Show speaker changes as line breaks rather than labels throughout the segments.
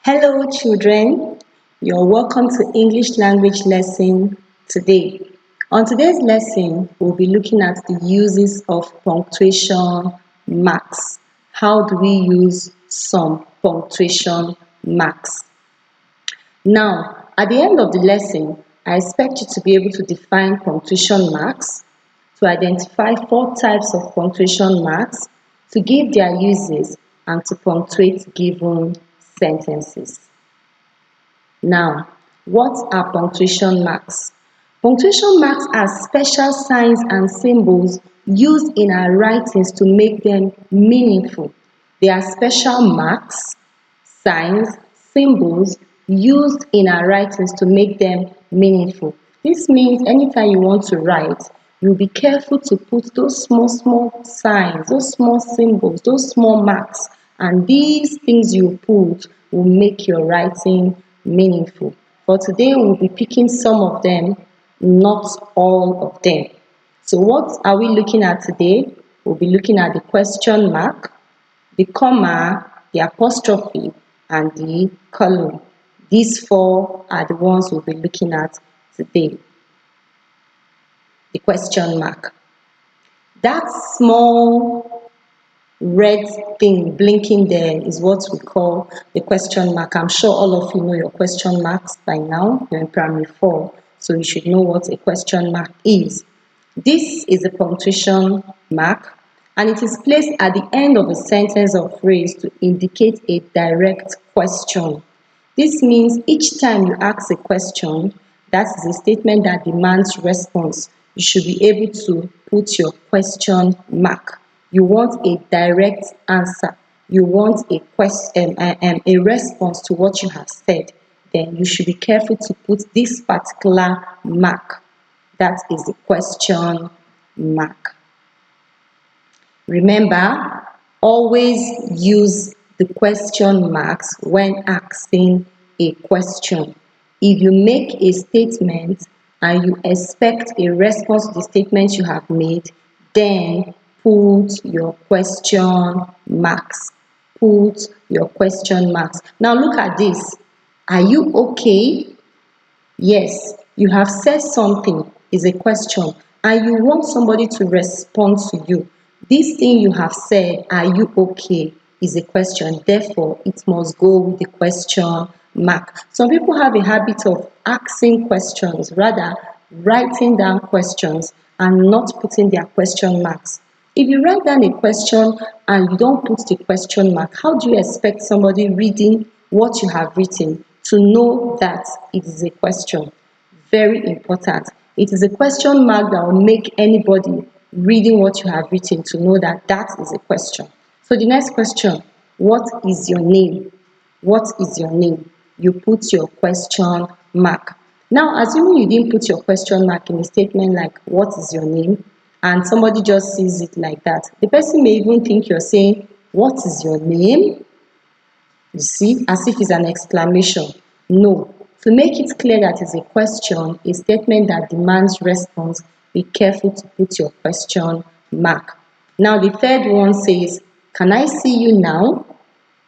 Hello, children. You're welcome to English language lesson today. On today's lesson, we'll be looking at the uses of punctuation marks. How do we use some punctuation marks? Now, at the end of the lesson, I expect you to be able to define punctuation marks, to identify four types of punctuation marks, to give their uses, and to punctuate given sentences. Now, what are punctuation marks? Punctuation marks are special signs and symbols used in our writings to make them meaningful. They are special marks, signs, symbols used in our writings to make them meaningful. This means anytime you want to write, you'll be careful to put those small signs, those small symbols, those small marks, and these things you put will make your writing meaningful. For today, we'll be picking some of them, not all of them. So what are we looking at today? We'll be looking at the question mark, the comma, the apostrophe, and the colon. These four are the ones we'll be looking at today. The question mark. That small red thing blinking there is what we call the question mark. I'm sure all of you know your question marks by now. You're in primary 4, so you should know what a question mark is. This is a punctuation mark, and it is placed at the end of a sentence or phrase to indicate a direct question. This means each time you ask a question, that is a statement that demands response, you should be able to put your question mark. You want a direct answer. You want a response to what you have said. Then you should be careful to put this particular mark. That is the question mark. Remember, always use the question marks when asking a question. If you make a statement and you expect a response to the statement you have made, then put your question marks. Put your question marks. Now look at this. Are you okay? Yes, you have said something is a question and you want somebody to respond to you. This thing you have said, are you okay, is a question. Therefore, it must go with the question mark. Some people have a habit of asking questions, rather writing down questions and not putting their question marks. If you write down a question and you don't put the question mark, how do you expect somebody reading what you have written to know that it is a question? Very important. It is a question mark that will make anybody reading what you have written to know that that is a question. So the next question, what is your name? What is your name? You put your question mark. Now, assuming you didn't put your question mark in a statement like, what is your name? And somebody just sees it like that. The person may even think you're saying, what is your name? You see, as if it's an exclamation. No. To make it clear that it's a question, a statement that demands response, be careful to put your question mark. Now, the third one says, can I see you now?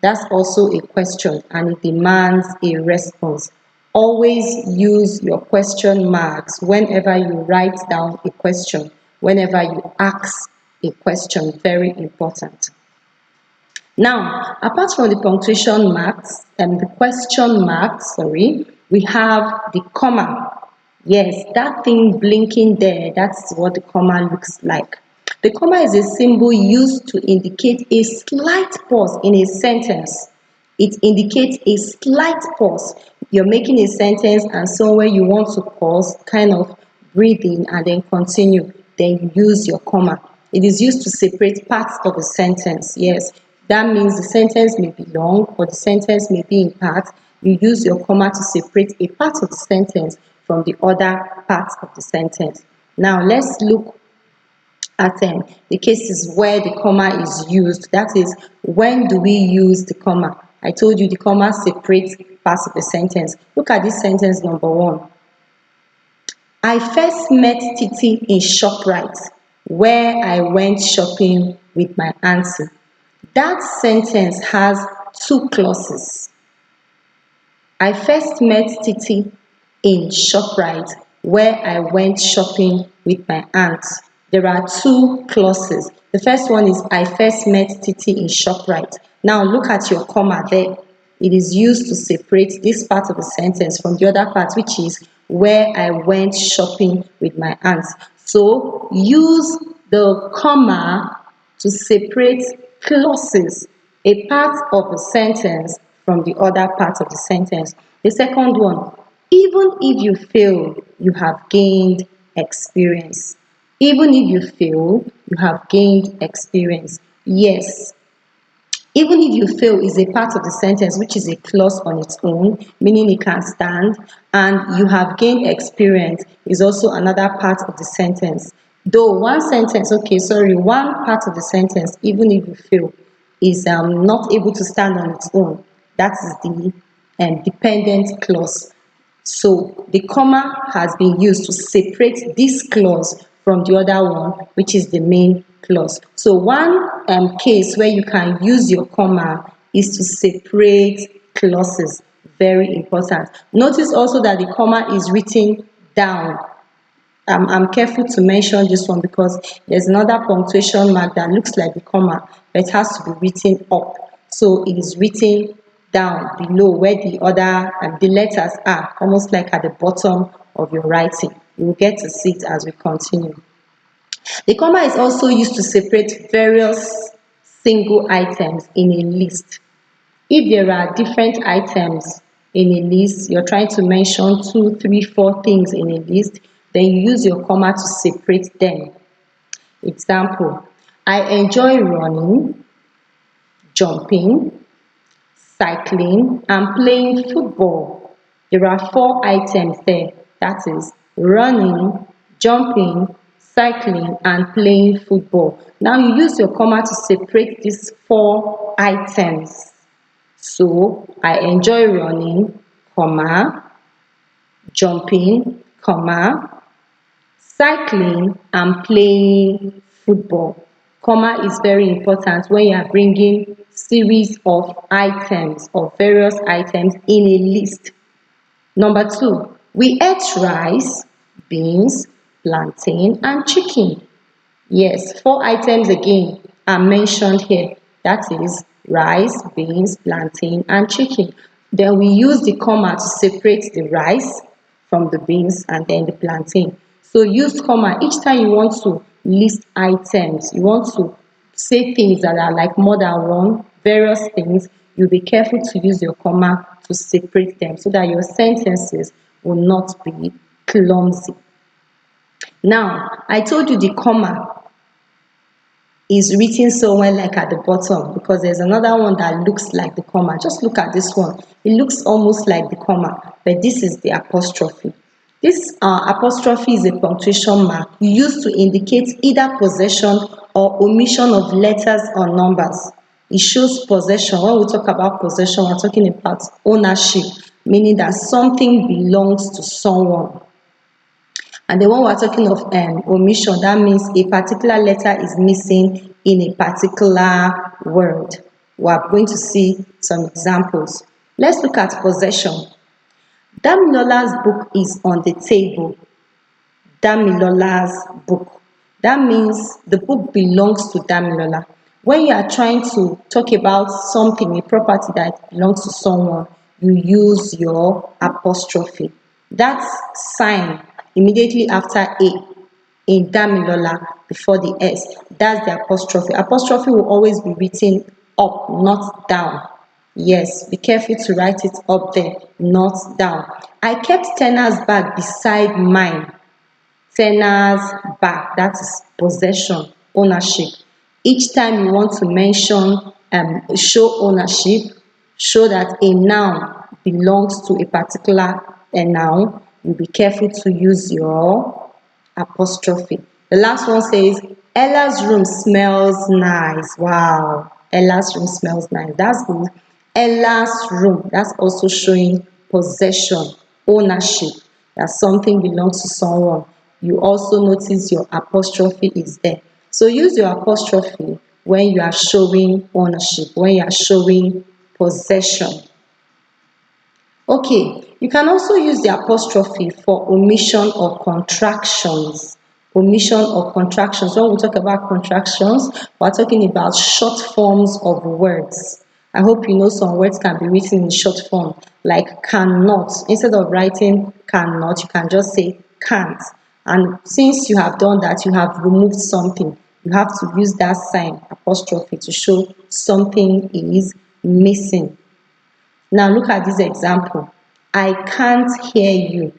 That's also a question and it demands a response. Always use your question marks whenever you write down a question, whenever you ask a question. Very important. Now, apart from the punctuation marks and the question marks, we have the comma. Yes, that thing blinking there, that's what the comma looks like. The comma is a symbol used to indicate a slight pause in a sentence. It indicates a slight pause. You're making a sentence and somewhere you want to pause, kind of breathe in and then continue. Then you use your comma. It is used to separate parts of a sentence. Yes, that means the sentence may be long or the sentence may be in parts. You use your comma to separate a part of the sentence from the other parts of the sentence. Now let's look at the cases where the comma is used. That is, when do we use the comma? I told you the comma separates parts of the sentence. Look at this sentence number 1. I first met Titi in ShopRite, where I went shopping with my auntie. That sentence has 2 clauses. I first met Titi in ShopRite where I went shopping with my aunt. There are two clauses. The first one is I first met Titi in ShopRite. Now look at your comma there. It is used to separate this part of the sentence from the other part, which is where I went shopping with my aunt. So use the comma to separate clauses, a part of a sentence from the other part of the sentence. The second one, even if you fail, you have gained experience. Even if you fail, you have gained experience. Yes, even if you fail is a part of the sentence which is a clause on its own, meaning it can stand, and you have gained experience is also another part of the sentence. Though one sentence, okay, sorry, one part of the sentence, even if you fail, is not able to stand on its own. That is the dependent clause. So the comma has been used to separate this clause from the other one, which is the main clause. So one case where you can use your comma is to separate clauses. Very important. Notice also that the comma is written down. I'm careful to mention this one because there's another punctuation mark that looks like the comma, but it has to be written up. So it is written down below where the other the letters are, almost like at the bottom of your writing. You will get to see it as we continue. The comma is also used to separate various single items in a list. If there are different items in a list, you're trying to mention 2, 3, 4 things in a list, then you use your comma to separate them. Example, I enjoy running, jumping, cycling, and playing football. There are 4 items there. That is running, jumping, cycling, and playing football. Now you use your comma to separate these 4 items. So I enjoy running, comma, jumping, comma, cycling, and playing football. Comma is very important when you are bringing series of items or various items in a list. Number 2, we ate rice, beans, plantain, and chicken. Yes, 4 items again are mentioned here. That is rice, beans, plantain, and chicken. Then we use the comma to separate the rice from the beans and then the plantain. So use comma each time you want to list items, you want to say things that are like more than one, various things, you'll be careful to use your comma to separate them so that your sentences will not be clumsy. Now, I told you the comma is written somewhere like at the bottom because there's another one that looks like the comma. Just look at this one. It looks almost like the comma, but this is the apostrophe. This apostrophe is a punctuation mark used to indicate either possession or omission of letters or numbers. It shows possession. When we talk about possession, we're talking about ownership, meaning that something belongs to someone. And then when we're talking of omission, that means a particular letter is missing in a particular word. We are going to see some examples. Let's look at possession. Damilola's book is on the table. Damilola's book. That means the book belongs to Damilola. When you are trying to talk about something, a property that belongs to someone, you use your apostrophe. That sign immediately after A in Damilola before the S, that's the apostrophe. Apostrophe will always be written up, not down. Yes, be careful to write it up there, not down. I kept Tena's bag beside mine. Tena's bag, that is possession, ownership. Each time you want to mention, show ownership, show that a noun belongs to a particular noun, you be careful to use your apostrophe. The last one says, Ella's room smells nice. Wow, Ella's room smells nice. That's good. Ella's room, that's also showing possession, ownership, that something belongs to someone. You also notice your apostrophe is there. So use your apostrophe when you are showing ownership, when you are showing possession. Okay, you can also use the apostrophe for omission or contractions. Omission or contractions. When we talk about contractions, we're talking about short forms of words. I hope you know some words can be written in short form, like cannot. Instead of writing cannot, you can just say can't. And since you have done that, you have removed something. You have to use that sign, apostrophe, to show something is missing. Now look at this example. I can't hear you.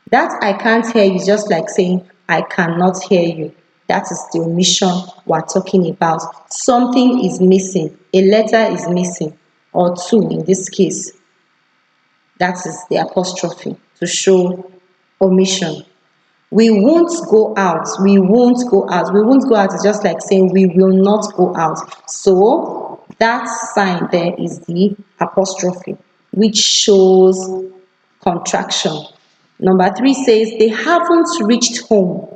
That I can't hear you is just like saying I cannot hear you. That is the omission we're talking about. Something is missing. A letter is missing, or two in this case. That is the apostrophe to show omission. We won't go out. We won't go out. We won't go out is just like saying we will not go out. So that sign there is the apostrophe, which shows contraction. Number three says they haven't reached home.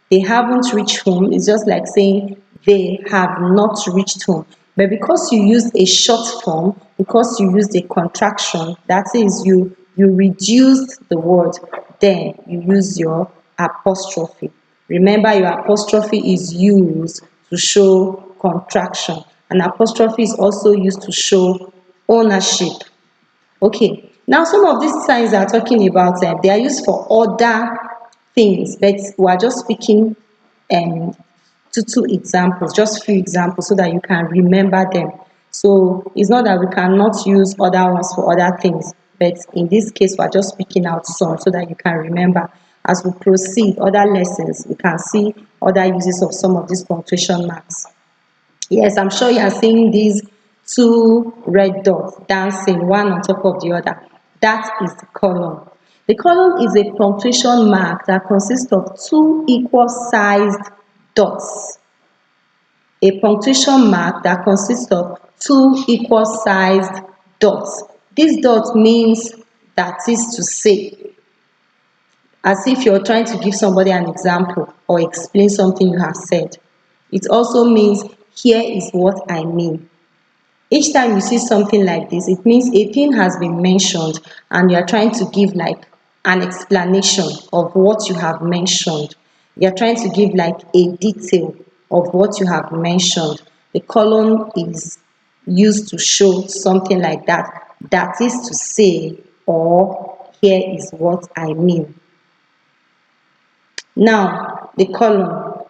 They haven't reached home is just like saying they have not reached home. But because you used a short form, because you used a contraction, that is you reduced the word, then you use your apostrophe. Remember, your apostrophe is used to show contraction. An apostrophe is also used to show ownership. Okay, now some of these signs are talking about they are used for other things, but we are just speaking um two examples, just few examples so that you can remember them. So it's not that we cannot use other ones for other things, but in this case we are just speaking out some so that you can remember. As we proceed other lessons, we can see other uses of some of these punctuation marks. Yes, I'm sure you are seeing these two red dots dancing one on top of the other. That is the column. The column is a punctuation mark that consists of two equal sized dots. A punctuation mark that consists of two equal sized dots. This dot means that is to say, as if you're trying to give somebody an example or explain something you have said. It also means here is what I mean. Each time you see something like this, it means a thing has been mentioned and you are trying to give like an explanation of what you have mentioned. You are trying to give like a detail of what you have mentioned. The column is used to show something like that. That is to say, or here is what I mean. Now, the column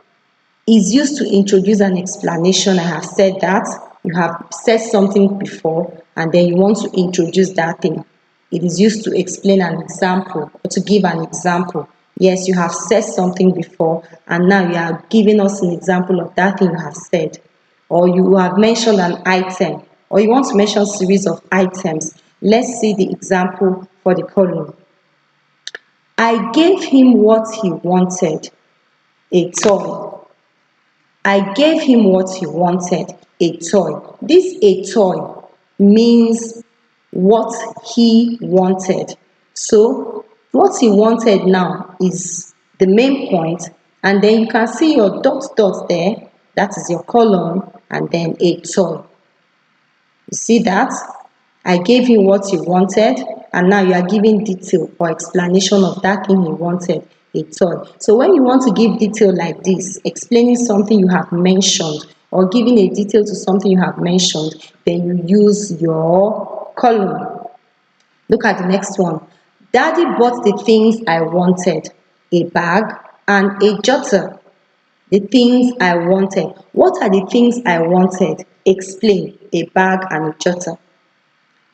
is used to introduce an explanation. I have said that. You have said something before and then you want to introduce that thing. It is used to explain an example or to give an example. Yes, you have said something before and now you are giving us an example of that thing you have said. Or you have mentioned an item or you want to mention a series of items. Let's see the example for the column. I gave him what he wanted, a toy. I gave him what he wanted, a toy. This a toy means what he wanted. So what he wanted now is the main point, and then you can see your dot there, that is your column, and then a toy. You see that? I gave him what he wanted, and now you are giving detail or explanation of that thing he wanted, a toy. So when you want to give detail like this, explaining something you have mentioned or giving a detail to something you have mentioned, then you use your column. Look at the next one. Daddy bought the things I wanted, a bag and a jotter. The things I wanted. What are the things I wanted? Explain, a bag and a jotter.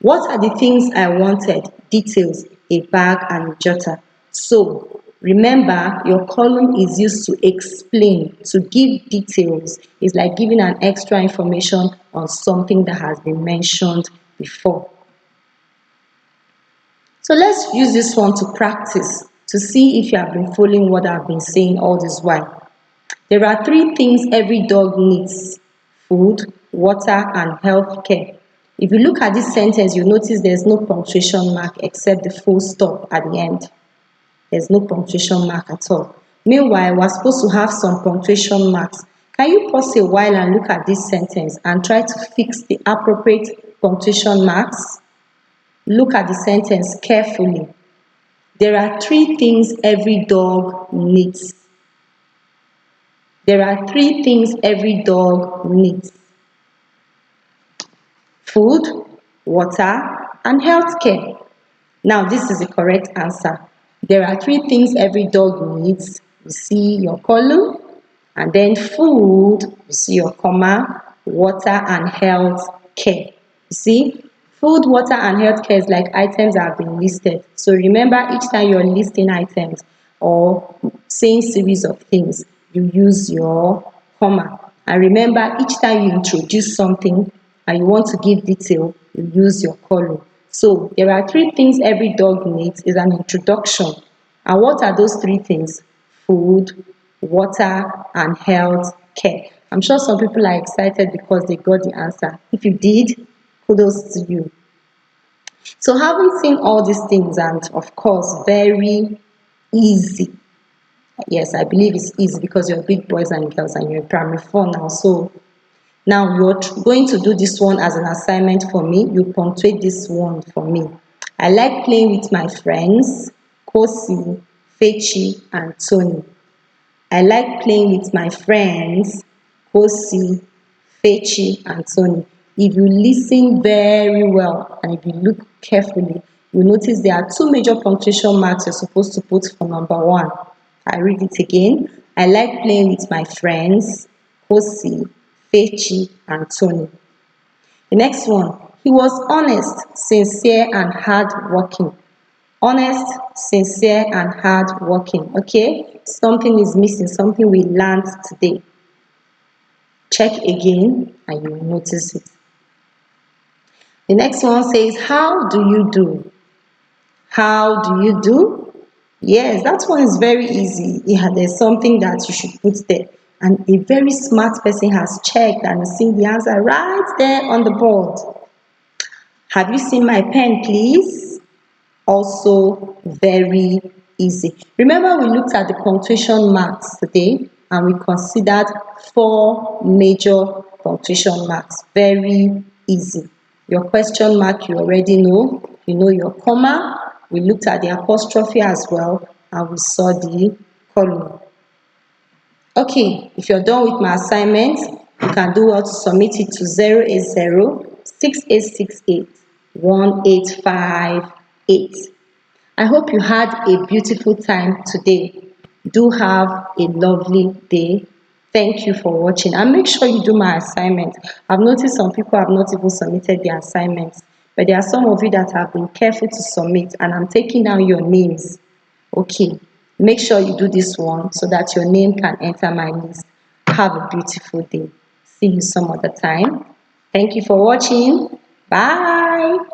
What are the things I wanted? Details, a bag and a jotter. So remember, your column is used to explain, to give details. It's like giving an extra information on something that has been mentioned before. So let's use this one to practice to see if you have been following what I've been saying all this while. There are three things every dog needs: food, water, and health care. If you look at this sentence, you notice there's no punctuation mark except the full stop at the end. There's no punctuation mark at all. Meanwhile, we're supposed to have some punctuation marks. Can you pause a while and look at this sentence and try to fix the appropriate punctuation marks? Look at the sentence carefully. There are three things every dog needs. There are three things every dog needs: food, water, and healthcare. Now, this is the correct answer. There are three things every dog needs. You see your column, and then food, you see your comma, water and health care. You see, food, water and health care is like items that have been listed. So remember, each time you're listing items or saying series of things, you use your comma. And remember, each time you introduce something and you want to give detail, you use your column. So there are three things every dog needs is an introduction. And what are those three things? Food, water, and health care. I'm sure some people are excited because they got the answer. If you did, kudos to you. So having seen all these things, and of course very easy, yes, I believe it's easy because you're big boys and girls and you're in primary 4 now. So now you're going to do this one as an assignment for me. You punctuate this one for me. I like playing with my friends, Kosi, Fechi, and Tony. I like playing with my friends, Kosi, Fechi, and Tony. If you listen very well and if you look carefully, you notice there are two major punctuation marks you're supposed to put for number one. I read it again. I like playing with my friends, Kosi, Fechi, and Tony. The next one, he was honest, sincere, and hardworking. Honest, sincere, and hardworking. Okay, something is missing, something we learned today. Check again and you will notice it. The next one says, how do you do? How do you do? Yes, that one is very easy. Yeah, there's something that you should put there. And a very smart person has checked and seen the answer right there on the board. Have you seen my pen, please? Also very easy. Remember, we looked at the punctuation marks today and we considered 4 major punctuation marks. Very easy. Your question mark you already know. You know your comma. We looked at the apostrophe as well and we saw the column. Okay, if you're done with my assignment, you can do well to submit it to 080-6868-1858. I hope you had a beautiful time today. Do have a lovely day. Thank you for watching, and make sure you do my assignment. I've noticed some people have not even submitted their assignments, but there are some of you that have been careful to submit, and I'm taking down your names. Okay, make sure you do this one so that your name can enter my list. Have a beautiful day. See you some other time. Thank you for watching. Bye.